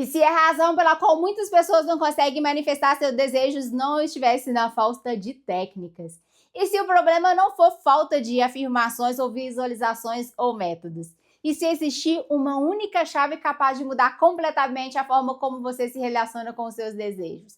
E se a razão pela qual muitas pessoas não conseguem manifestar seus desejos não estivesse na falta de técnicas? E se o problema não for falta de afirmações ou visualizações ou métodos? E se existir uma única chave capaz de mudar completamente a forma como você se relaciona com os seus desejos?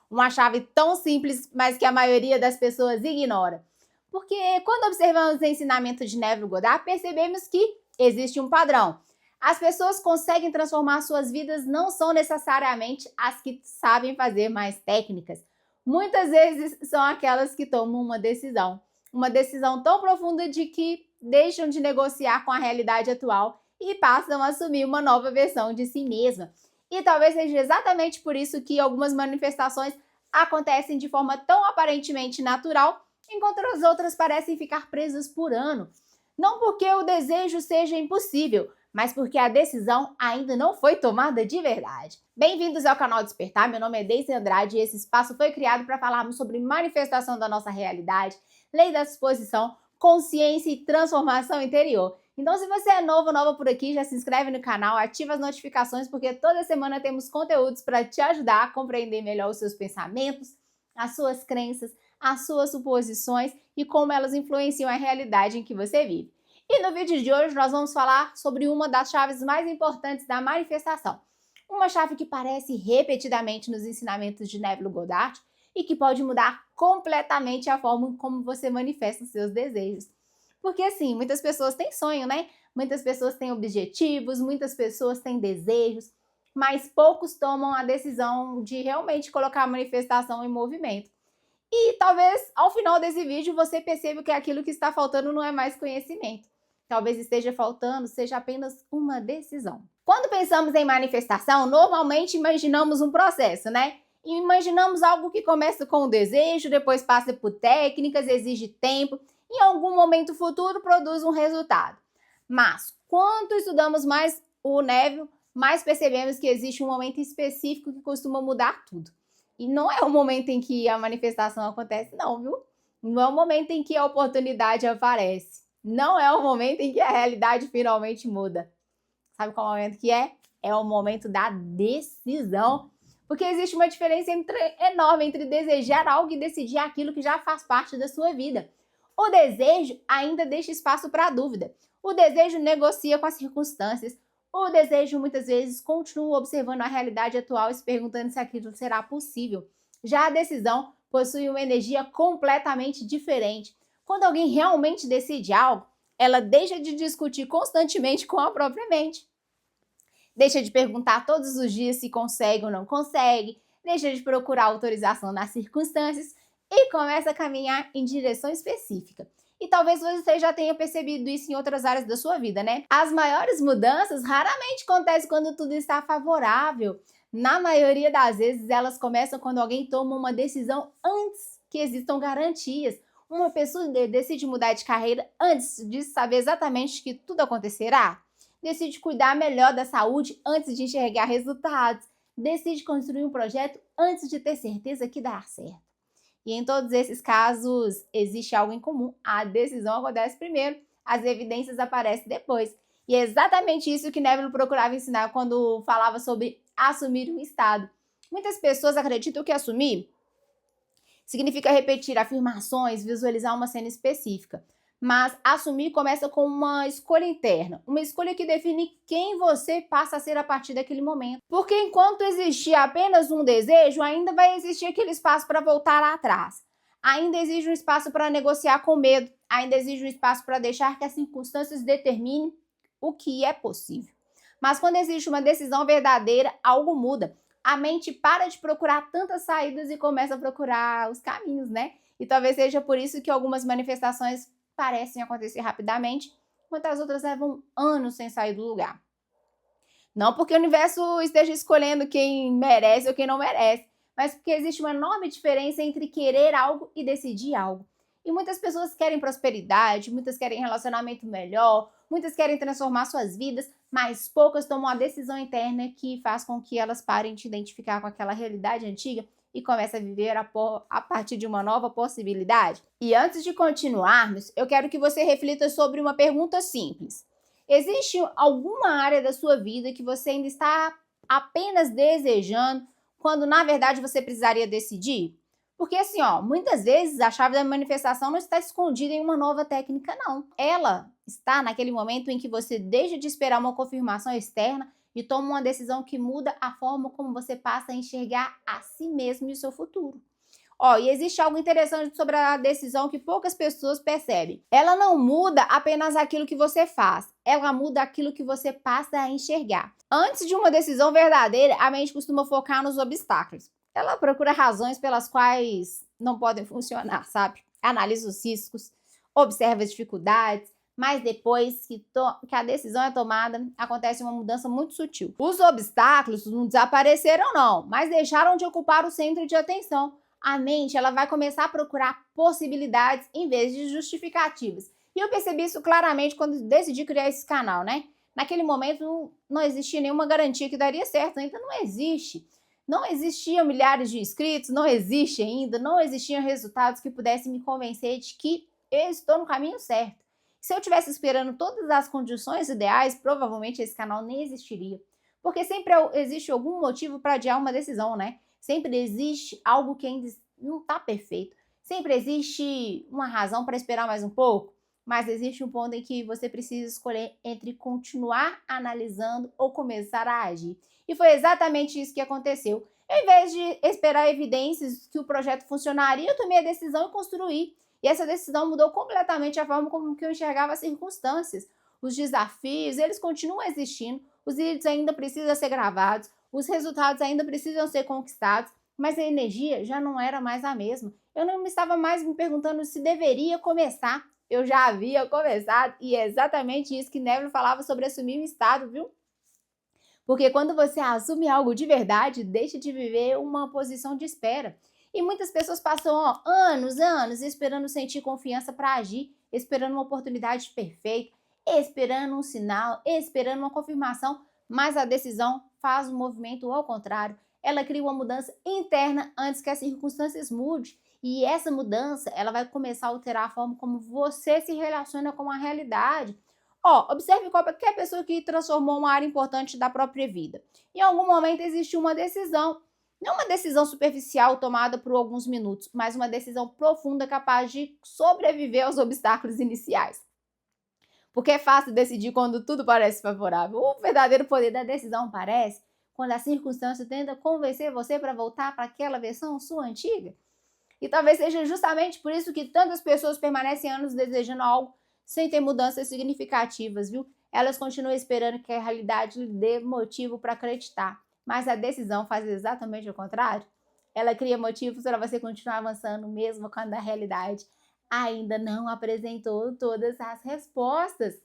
Uma chave tão simples, mas que a maioria das pessoas ignora. Porque quando observamos o ensinamento de Neville Goddard, percebemos que existe um padrão. As pessoas conseguem transformar suas vidas, não são necessariamente as que sabem fazer mais técnicas. Muitas vezes são aquelas que tomam uma decisão tão profunda de que deixam de negociar com a realidade atual e passam a assumir uma nova versão de si mesma. E talvez seja exatamente por isso que algumas manifestações acontecem de forma tão aparentemente natural, enquanto as outras parecem ficar presas por anos. Não porque o desejo seja impossível, mas porque a decisão ainda não foi tomada de verdade. Bem-vindos ao canal Despertar, meu nome é Deise Andrade e esse espaço foi criado para falarmos sobre manifestação da nossa realidade, lei da disposição, consciência e transformação interior. Então, se você é novo ou nova por aqui, já se inscreve no canal, ativa as notificações, porque toda semana temos conteúdos para te ajudar a compreender melhor os seus pensamentos, as suas crenças, as suas suposições e como elas influenciam a realidade em que você vive. E no vídeo de hoje nós vamos falar sobre uma das chaves mais importantes da manifestação. Uma chave que aparece repetidamente nos ensinamentos de Neville Goddard e que pode mudar completamente a forma como você manifesta os seus desejos. Porque assim, muitas pessoas têm sonho, né? Muitas pessoas têm objetivos, muitas pessoas têm desejos, mas poucos tomam a decisão de realmente colocar a manifestação em movimento. E talvez ao final desse vídeo você perceba que aquilo que está faltando não é mais conhecimento. Talvez esteja faltando, seja apenas uma decisão. Quando pensamos em manifestação, normalmente imaginamos um processo, né? E imaginamos algo que começa com o desejo, depois passa por técnicas, exige tempo, e em algum momento futuro produz um resultado. Mas, quanto estudamos mais o Neville, mais percebemos que existe um momento específico que costuma mudar tudo. E não é o momento em que a manifestação acontece, não, viu? Não é o momento em que a oportunidade aparece. Não é o momento em que a realidade finalmente muda. Sabe qual é o momento que é? É o momento da decisão. Porque existe uma diferença enorme entre desejar algo e decidir aquilo que já faz parte da sua vida. O desejo ainda deixa espaço para a dúvida. O desejo negocia com as circunstâncias. O desejo muitas vezes continua observando a realidade atual e se perguntando se aquilo será possível. Já a decisão possui uma energia completamente diferente. Quando alguém realmente decide algo, ela deixa de discutir constantemente com a própria mente. Deixa de perguntar todos os dias se consegue ou não consegue, deixa de procurar autorização nas circunstâncias e começa a caminhar em direção específica. E talvez você já tenha percebido isso em outras áreas da sua vida, né? As maiores mudanças raramente acontecem quando tudo está favorável. Na maioria das vezes, elas começam quando alguém toma uma decisão antes que existam garantias. Uma pessoa decide mudar de carreira antes de saber exatamente que tudo acontecerá. Decide cuidar melhor da saúde antes de enxergar resultados. Decide construir um projeto antes de ter certeza que dará certo. E em todos esses casos, existe algo em comum. A decisão acontece primeiro, as evidências aparecem depois. E é exatamente isso que Neville procurava ensinar quando falava sobre assumir um estado. Muitas pessoas acreditam que assumir significa repetir afirmações, visualizar uma cena específica. Mas assumir começa com uma escolha interna, uma escolha que define quem você passa a ser a partir daquele momento. Porque enquanto existir apenas um desejo, ainda vai existir aquele espaço para voltar lá atrás. Ainda existe um espaço para negociar com medo, ainda existe um espaço para deixar que as circunstâncias determinem o que é possível. Mas quando existe uma decisão verdadeira, algo muda. A mente para de procurar tantas saídas e começa a procurar os caminhos, né? E talvez seja por isso que algumas manifestações parecem acontecer rapidamente, enquanto as outras levam anos sem sair do lugar. Não porque o universo esteja escolhendo quem merece ou quem não merece, mas porque existe uma enorme diferença entre querer algo e decidir algo. E muitas pessoas querem prosperidade, muitas querem relacionamento melhor, muitas querem transformar suas vidas, mas poucas tomam a decisão interna que faz com que elas parem de se identificar com aquela realidade antiga e comecem a viver a partir de uma nova possibilidade. E antes de continuarmos, eu quero que você reflita sobre uma pergunta simples. Existe alguma área da sua vida que você ainda está apenas desejando, quando na verdade você precisaria decidir? Porque assim, ó, muitas vezes a chave da manifestação não está escondida em uma nova técnica, não. Ela está naquele momento em que você deixa de esperar uma confirmação externa e toma uma decisão que muda a forma como você passa a enxergar a si mesmo e o seu futuro. Ó, e existe algo interessante sobre a decisão que poucas pessoas percebem. Ela não muda apenas aquilo que você faz, ela muda aquilo que você passa a enxergar. Antes de uma decisão verdadeira, a mente costuma focar nos obstáculos. Ela procura razões pelas quais não podem funcionar, sabe? Analisa os riscos, observa as dificuldades, mas depois que a decisão é tomada, acontece uma mudança muito sutil. Os obstáculos não desapareceram não, mas deixaram de ocupar o centro de atenção. A mente ela vai começar a procurar possibilidades em vez de justificativas. E eu percebi isso claramente quando decidi criar esse canal, né? Naquele momento não existia nenhuma garantia que daria certo, ainda não existe. Não existiam milhares de inscritos, não existe ainda, não existiam resultados que pudessem me convencer de que eu estou no caminho certo. Se eu estivesse esperando todas as condições ideais, provavelmente esse canal nem existiria. Porque sempre existe algum motivo para adiar uma decisão, né? Sempre existe algo que ainda não está perfeito. Sempre existe uma razão para esperar mais um pouco. Mas existe um ponto em que você precisa escolher entre continuar analisando ou começar a agir. E foi exatamente isso que aconteceu. Em vez de esperar evidências que o projeto funcionaria, eu tomei a decisão e construí. E essa decisão mudou completamente a forma como que eu enxergava as circunstâncias. Os desafios, eles continuam existindo, os vídeos ainda precisam ser gravados, os resultados ainda precisam ser conquistados, mas a energia já não era mais a mesma. Eu não estava mais me perguntando se deveria começar. Eu já havia começado e é exatamente isso que Neville falava sobre assumir o estado, viu? Porque quando você assume algo de verdade, deixa de viver uma posição de espera. E muitas pessoas passam anos esperando sentir confiança para agir, esperando uma oportunidade perfeita, esperando um sinal, esperando uma confirmação, mas a decisão faz o movimento ao contrário. Ela cria uma mudança interna antes que as circunstâncias mudem. E essa mudança, ela vai começar a alterar a forma como você se relaciona com a realidade. Observe qualquer pessoa que transformou uma área importante da própria vida. Em algum momento existiu uma decisão. Não uma decisão superficial tomada por alguns minutos, mas uma decisão profunda capaz de sobreviver aos obstáculos iniciais. Porque é fácil decidir quando tudo parece favorável. O verdadeiro poder da decisão aparece quando a circunstância tenta convencer você para voltar para aquela versão sua antiga. E talvez seja justamente por isso que tantas pessoas permanecem anos desejando algo sem ter mudanças significativas, viu? Elas continuam esperando que a realidade lhe dê motivo para acreditar. Mas a decisão faz exatamente o contrário. Ela cria motivos para você continuar avançando mesmo quando a realidade ainda não apresentou todas as respostas.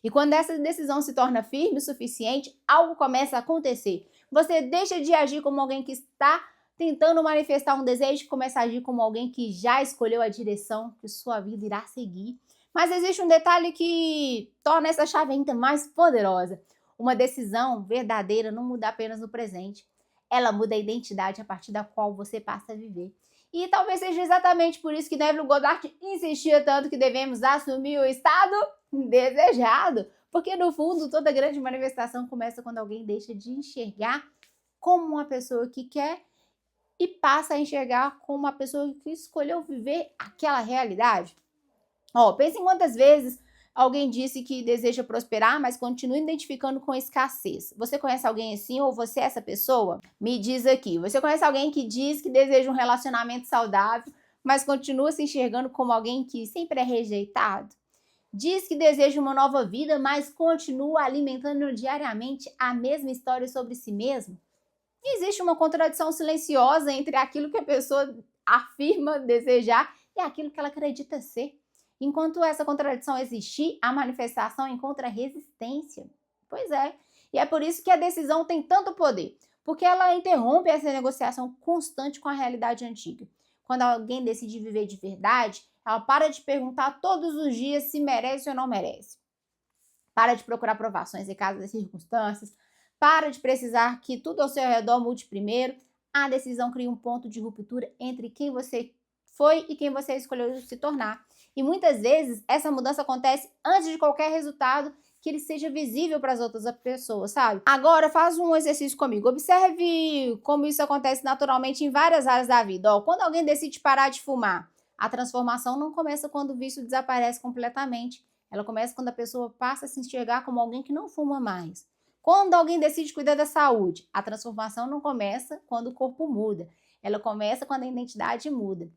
E quando essa decisão se torna firme o suficiente, algo começa a acontecer. Você deixa de agir como alguém que está tentando manifestar um desejo e começa a agir como alguém que já escolheu a direção que sua vida irá seguir. Mas existe um detalhe que torna essa chave ainda mais poderosa. Uma decisão verdadeira não muda apenas no presente. Ela muda a identidade a partir da qual você passa a viver. E talvez seja exatamente por isso que Neville Goddard insistia tanto que devemos assumir o estado desejado. Porque, no fundo, toda grande manifestação começa quando alguém deixa de enxergar como uma pessoa que quer e passa a enxergar como uma pessoa que escolheu viver aquela realidade. Pense em quantas vezes alguém disse que deseja prosperar, mas continua identificando com escassez. Você conhece alguém assim ou você é essa pessoa? Me diz aqui. Você conhece alguém que diz que deseja um relacionamento saudável, mas continua se enxergando como alguém que sempre é rejeitado? Diz que deseja uma nova vida, mas continua alimentando diariamente a mesma história sobre si mesmo? Existe uma contradição silenciosa entre aquilo que a pessoa afirma desejar e aquilo que ela acredita ser. Enquanto essa contradição existir, a manifestação encontra resistência. Pois é. E é por isso que a decisão tem tanto poder, porque ela interrompe essa negociação constante com a realidade antiga. Quando alguém decide viver de verdade, ela para de perguntar todos os dias se merece ou não merece. Para de procurar aprovações em caso das circunstâncias. Para de precisar que tudo ao seu redor mude primeiro. A decisão cria um ponto de ruptura entre quem você foi e quem você escolheu se tornar. E muitas vezes essa mudança acontece antes de qualquer resultado que ele seja visível para as outras pessoas, sabe? Agora, faz um exercício comigo. Observe como isso acontece naturalmente em várias áreas da vida. Ó, quando alguém decide parar de fumar, a transformação não começa quando o vício desaparece completamente. Ela começa quando a pessoa passa a se enxergar como alguém que não fuma mais. Quando alguém decide cuidar da saúde, a transformação não começa quando o corpo muda. Ela começa quando a identidade muda.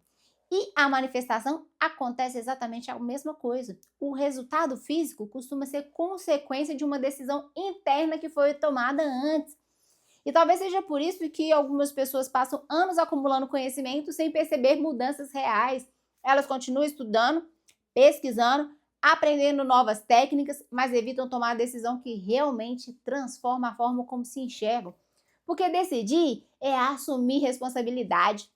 E a manifestação acontece exatamente a mesma coisa. O resultado físico costuma ser consequência de uma decisão interna que foi tomada antes. E talvez seja por isso que algumas pessoas passam anos acumulando conhecimento sem perceber mudanças reais. Elas continuam estudando, pesquisando, aprendendo novas técnicas, mas evitam tomar a decisão que realmente transforma a forma como se enxergam. Porque decidir é assumir responsabilidade.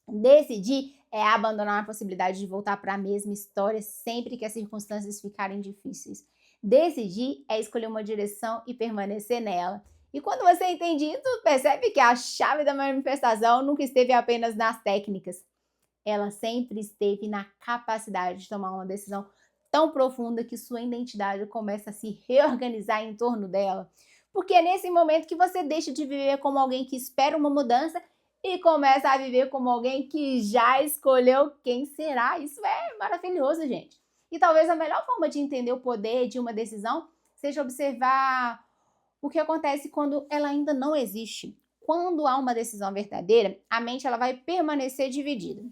Decidir é abandonar a possibilidade de voltar para a mesma história sempre que as circunstâncias ficarem difíceis. Decidir é escolher uma direção e permanecer nela. E quando você entende isso, percebe que a chave da manifestação nunca esteve apenas nas técnicas. Ela sempre esteve na capacidade de tomar uma decisão tão profunda que sua identidade começa a se reorganizar em torno dela. Porque é nesse momento que você deixa de viver como alguém que espera uma mudança e começa a viver como alguém que já escolheu quem será. Isso é maravilhoso, gente. E talvez a melhor forma de entender o poder de uma decisão seja observar o que acontece quando ela ainda não existe. Quando há uma decisão verdadeira, a mente ela vai permanecer dividida.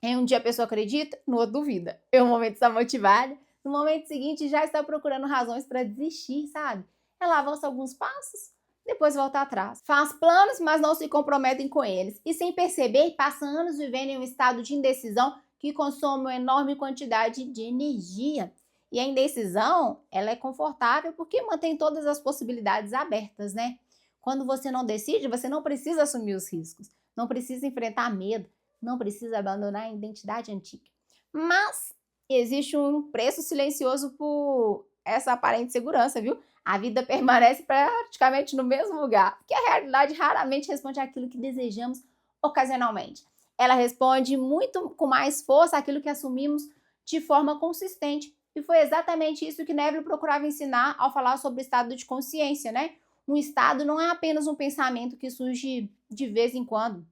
Em um dia a pessoa acredita, no outro duvida. Em um momento está motivada, no momento seguinte já está procurando razões para desistir, sabe? Ela avança alguns passos, depois volta atrás. Faz planos, mas não se comprometem com eles. E sem perceber, passa anos vivendo em um estado de indecisão que consome uma enorme quantidade de energia. E a indecisão, ela é confortável porque mantém todas as possibilidades abertas, né? Quando você não decide, você não precisa assumir os riscos, não precisa enfrentar medo, não precisa abandonar a identidade antiga. Mas existe um preço silencioso por essa aparente segurança, viu? A vida permanece praticamente no mesmo lugar, porque a realidade raramente responde àquilo que desejamos ocasionalmente. Ela responde muito com mais força àquilo que assumimos de forma consistente. E foi exatamente isso que Neville procurava ensinar ao falar sobre o estado de consciência, né? Um estado não é apenas um pensamento que surge de vez em quando.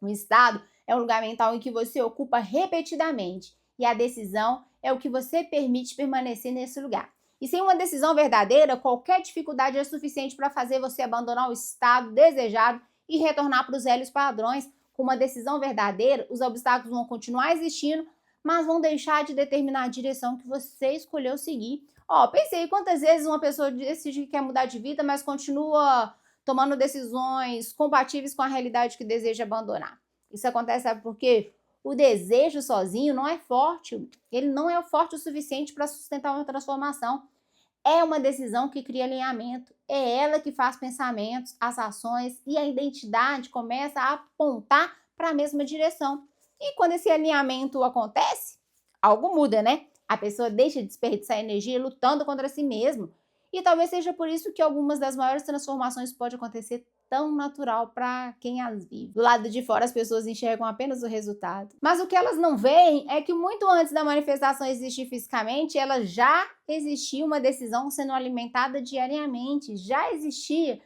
Um estado é um lugar mental em que você ocupa repetidamente. E a decisão é o que você permite permanecer nesse lugar. E sem uma decisão verdadeira, qualquer dificuldade é suficiente para fazer você abandonar o estado desejado e retornar para os velhos padrões. Com uma decisão verdadeira, os obstáculos vão continuar existindo, mas vão deixar de determinar a direção que você escolheu seguir. Pense aí quantas vezes uma pessoa decide que quer mudar de vida, mas continua tomando decisões compatíveis com a realidade que deseja abandonar. Isso acontece, sabe por quê? O desejo sozinho não é forte. Ele não é forte o suficiente para sustentar uma transformação. É uma decisão que cria alinhamento. É ela que faz pensamentos, as ações e a identidade começa a apontar para a mesma direção. E quando esse alinhamento acontece, algo muda, né? A pessoa deixa de desperdiçar energia lutando contra si mesma. E talvez seja por isso que algumas das maiores transformações podem acontecer tão natural para quem as vive. Do lado de fora, as pessoas enxergam apenas o resultado. Mas o que elas não veem é que muito antes da manifestação existir fisicamente, ela já existia uma decisão sendo alimentada diariamente. Já existia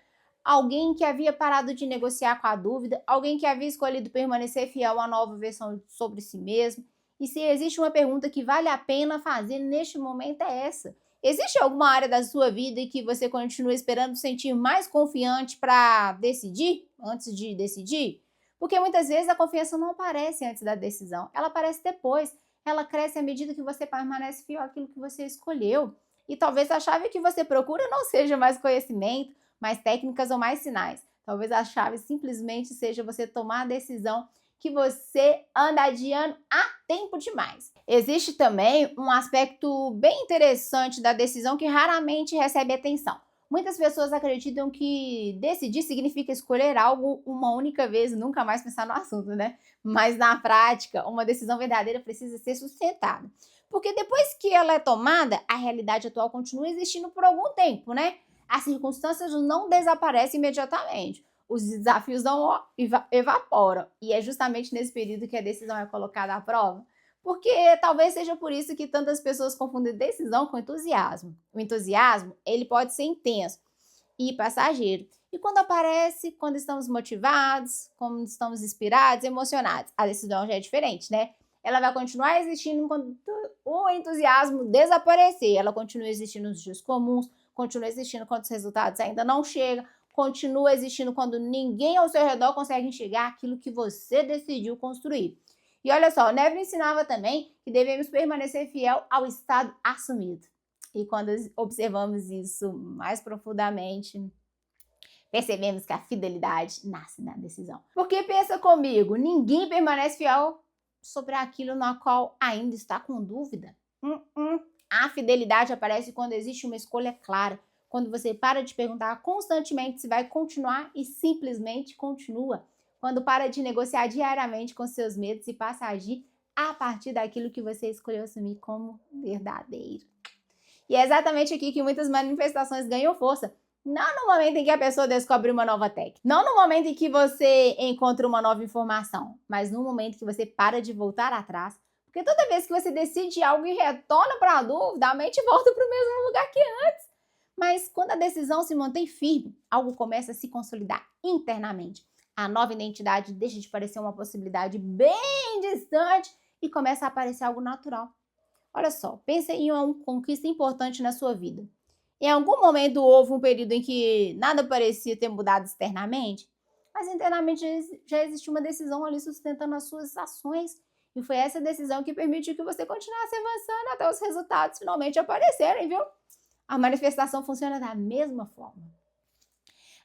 alguém que havia parado de negociar com a dúvida, alguém que havia escolhido permanecer fiel à nova versão sobre si mesmo. E se existe uma pergunta que vale a pena fazer neste momento é essa. Existe alguma área da sua vida em que você continua esperando sentir mais confiante para decidir, antes de decidir? Porque muitas vezes a confiança não aparece antes da decisão, ela aparece depois. Ela cresce à medida que você permanece fiel àquilo que você escolheu. E talvez a chave que você procura não seja mais conhecimento, mais técnicas ou mais sinais. Talvez a chave simplesmente seja você tomar a decisão que você anda adiando há tempo demais. Existe também um aspecto bem interessante da decisão que raramente recebe atenção. Muitas pessoas acreditam que decidir significa escolher algo uma única vez e nunca mais pensar no assunto, né? Mas na prática, uma decisão verdadeira precisa ser sustentada. Porque depois que ela é tomada, a realidade atual continua existindo por algum tempo, né? As circunstâncias não desaparecem imediatamente. Os desafios não evaporam. E é justamente nesse período que a decisão é colocada à prova. Porque talvez seja por isso que tantas pessoas confundem decisão com entusiasmo. O entusiasmo, ele pode ser intenso e passageiro. E quando aparece, quando estamos motivados, quando estamos inspirados, emocionados, a decisão já é diferente, né? Ela vai continuar existindo quando o entusiasmo desaparecer. Ela continua existindo nos dias comuns, continua existindo quando os resultados ainda não chegam, continua existindo quando ninguém ao seu redor consegue enxergar aquilo que você decidiu construir. E olha só, o Neville ensinava também que devemos permanecer fiel ao estado assumido. E quando observamos isso mais profundamente, percebemos que a fidelidade nasce na decisão. Porque pensa comigo, ninguém permanece fiel sobre aquilo na qual ainda está com dúvida. A fidelidade aparece quando existe uma escolha clara, quando você para de perguntar constantemente se vai continuar e simplesmente continua. Quando para de negociar diariamente com seus medos e passa a agir a partir daquilo que você escolheu assumir como verdadeiro. E é exatamente aqui que muitas manifestações ganham força. Não no momento em que a pessoa descobre uma nova técnica, não no momento em que você encontra uma nova informação, mas no momento que você para de voltar atrás. Porque toda vez que você decide algo e retorna para a dúvida, a mente volta para o mesmo lugar que antes. Mas quando a decisão se mantém firme, algo começa a se consolidar internamente. A nova identidade deixa de parecer uma possibilidade bem distante e começa a aparecer algo natural. Olha só, pense em uma conquista importante na sua vida. Em algum momento houve um período em que nada parecia ter mudado externamente, mas internamente já existe uma decisão ali sustentando as suas ações. E foi essa decisão que permitiu que você continuasse avançando até os resultados finalmente aparecerem, viu? A manifestação funciona da mesma forma.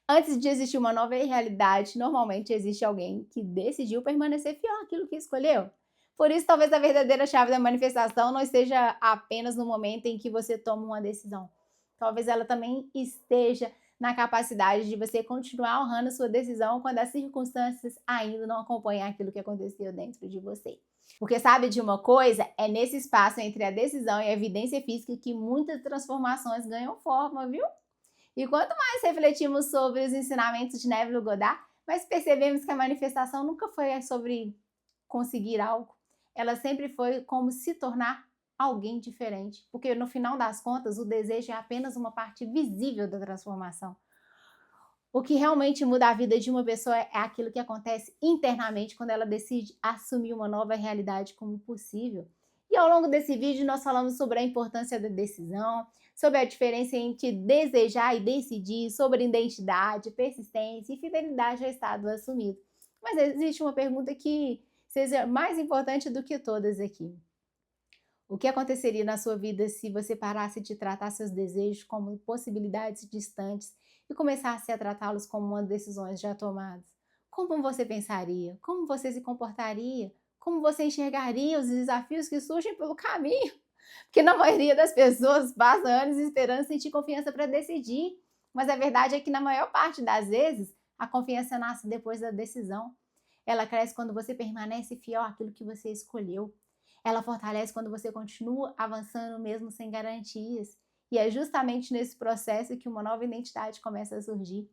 Antes de existir uma nova realidade, normalmente existe alguém que decidiu permanecer fiel àquilo que escolheu. Por isso, talvez a verdadeira chave da manifestação não esteja apenas no momento em que você toma uma decisão. Talvez ela também esteja na capacidade de você continuar honrando sua decisão quando as circunstâncias ainda não acompanham aquilo que aconteceu dentro de você. Porque sabe de uma coisa? É nesse espaço entre a decisão e a evidência física que muitas transformações ganham forma, viu? E quanto mais refletimos sobre os ensinamentos de Neville Goddard, mais percebemos que a manifestação nunca foi sobre conseguir algo. Ela sempre foi como se tornar alguém diferente. Porque no final das contas, o desejo é apenas uma parte visível da transformação. O que realmente muda a vida de uma pessoa é aquilo que acontece internamente quando ela decide assumir uma nova realidade como possível. E ao longo desse vídeo nós falamos sobre a importância da decisão, sobre a diferença entre desejar e decidir, sobre identidade, persistência e fidelidade ao estado assumido. Mas existe uma pergunta que seja mais importante do que todas aqui. O que aconteceria na sua vida se você parasse de tratar seus desejos como possibilidades distantes e começasse a tratá-los como uma decisões já tomadas? Como você pensaria? Como você se comportaria? Como você enxergaria os desafios que surgem pelo caminho? Porque na maioria das pessoas passa anos esperando sentir confiança para decidir. Mas a verdade é que na maior parte das vezes a confiança nasce depois da decisão. Ela cresce quando você permanece fiel àquilo que você escolheu. Ela fortalece quando você continua avançando mesmo sem garantias. E é justamente nesse processo que uma nova identidade começa a surgir.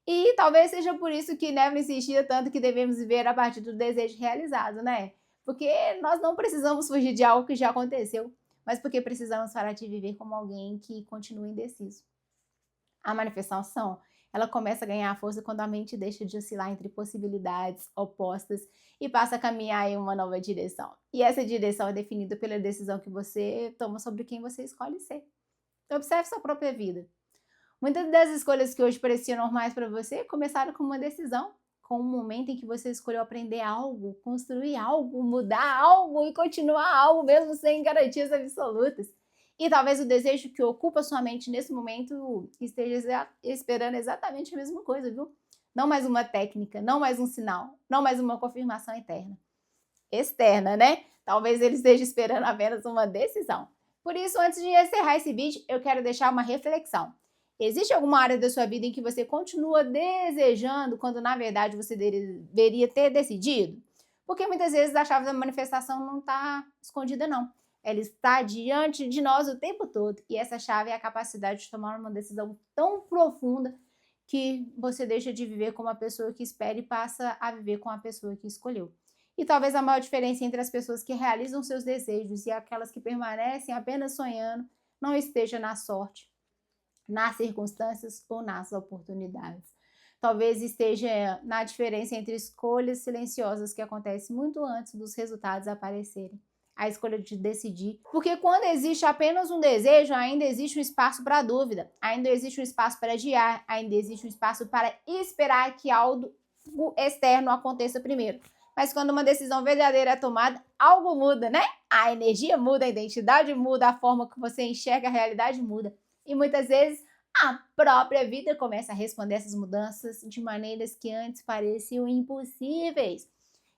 E talvez seja por isso que Neville insistia tanto que devemos viver a partir do desejo realizado, né? Porque nós não precisamos fugir de algo que já aconteceu, mas porque precisamos parar de viver como alguém que continua indeciso. A manifestação, ela começa a ganhar força quando a mente deixa de oscilar entre possibilidades opostas e passa a caminhar em uma nova direção. E essa direção é definida pela decisão que você toma sobre quem você escolhe ser. Observe sua própria vida. Muitas das escolhas que hoje pareciam normais para você começaram com uma decisão, com um momento em que você escolheu aprender algo, construir algo, mudar algo e continuar algo mesmo sem garantias absolutas. E talvez o desejo que ocupa sua mente nesse momento esteja esperando exatamente a mesma coisa, viu? Não mais uma técnica, não mais um sinal, não mais uma confirmação externa, né? Talvez ele esteja esperando apenas uma decisão. Por isso, antes de encerrar esse vídeo, eu quero deixar uma reflexão. Existe alguma área da sua vida em que você continua desejando quando na verdade você deveria ter decidido? Porque muitas vezes a chave da manifestação não está escondida, não. Ela está diante de nós o tempo todo. E essa chave é a capacidade de tomar uma decisão tão profunda que você deixa de viver como a pessoa que espera e passa a viver com a pessoa que escolheu. E talvez a maior diferença entre as pessoas que realizam seus desejos e aquelas que permanecem apenas sonhando não esteja na sorte, nas circunstâncias ou nas oportunidades. Talvez esteja na diferença entre escolhas silenciosas que acontecem muito antes dos resultados aparecerem. A escolha de decidir. Porque quando existe apenas um desejo, ainda existe um espaço para dúvida, ainda existe um espaço para adiar, ainda existe um espaço para esperar que algo externo aconteça primeiro. Mas quando uma decisão verdadeira é tomada, algo muda, né? A energia muda, a identidade muda, a forma que você enxerga a realidade muda. E muitas vezes a própria vida começa a responder essas mudanças de maneiras que antes pareciam impossíveis.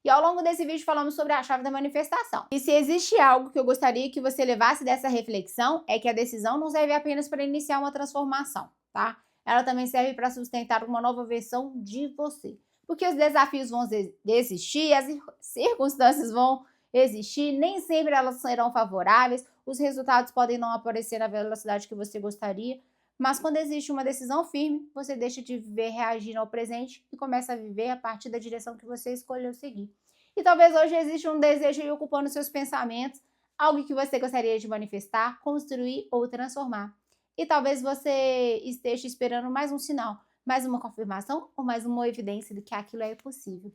E ao longo desse vídeo falamos sobre a chave da manifestação. E se existe algo que eu gostaria que você levasse dessa reflexão, é que a decisão não serve apenas para iniciar uma transformação, tá? Ela também serve para sustentar uma nova versão de você. Porque os desafios vão existir, as circunstâncias vão existir, nem sempre elas serão favoráveis, os resultados podem não aparecer na velocidade que você gostaria, mas quando existe uma decisão firme, você deixa de viver reagindo ao presente e começa a viver a partir da direção que você escolheu seguir. E talvez hoje exista um desejo aí ocupando seus pensamentos, algo que você gostaria de manifestar, construir ou transformar. E talvez você esteja esperando mais um sinal, mais uma confirmação ou mais uma evidência de que aquilo é possível.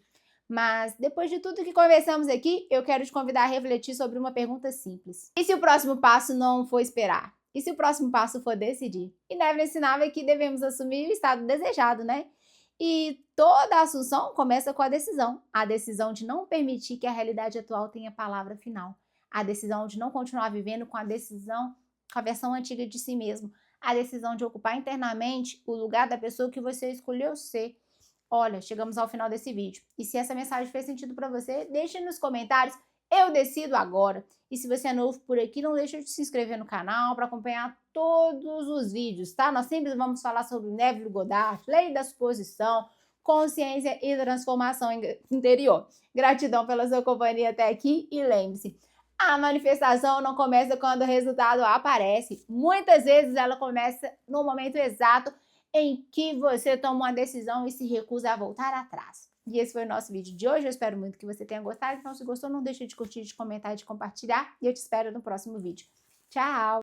Mas depois de tudo que conversamos aqui, eu quero te convidar a refletir sobre uma pergunta simples. E se o próximo passo não for esperar? E se o próximo passo for decidir? E Neville ensinava que devemos assumir o estado desejado, né? E toda a assunção começa com a decisão de não permitir que a realidade atual tenha palavra final, a decisão de não continuar vivendo com a versão antiga de si mesmo, a decisão de ocupar internamente o lugar da pessoa que você escolheu ser. Olha, chegamos ao final desse vídeo. E se essa mensagem fez sentido para você, deixe nos comentários. Eu decido agora. E se você é novo por aqui, não deixe de se inscrever no canal para acompanhar todos os vídeos, tá? Nós sempre vamos falar sobre Neville Goddard, lei da suposição, consciência e transformação interior. Gratidão pela sua companhia até aqui e lembre-se, a manifestação não começa quando o resultado aparece. Muitas vezes ela começa no momento exato em que você toma uma decisão e se recusa a voltar atrás. E esse foi o nosso vídeo de hoje. Eu espero muito que você tenha gostado. Então, se gostou, não deixe de curtir, de comentar e de compartilhar. E eu te espero no próximo vídeo. Tchau!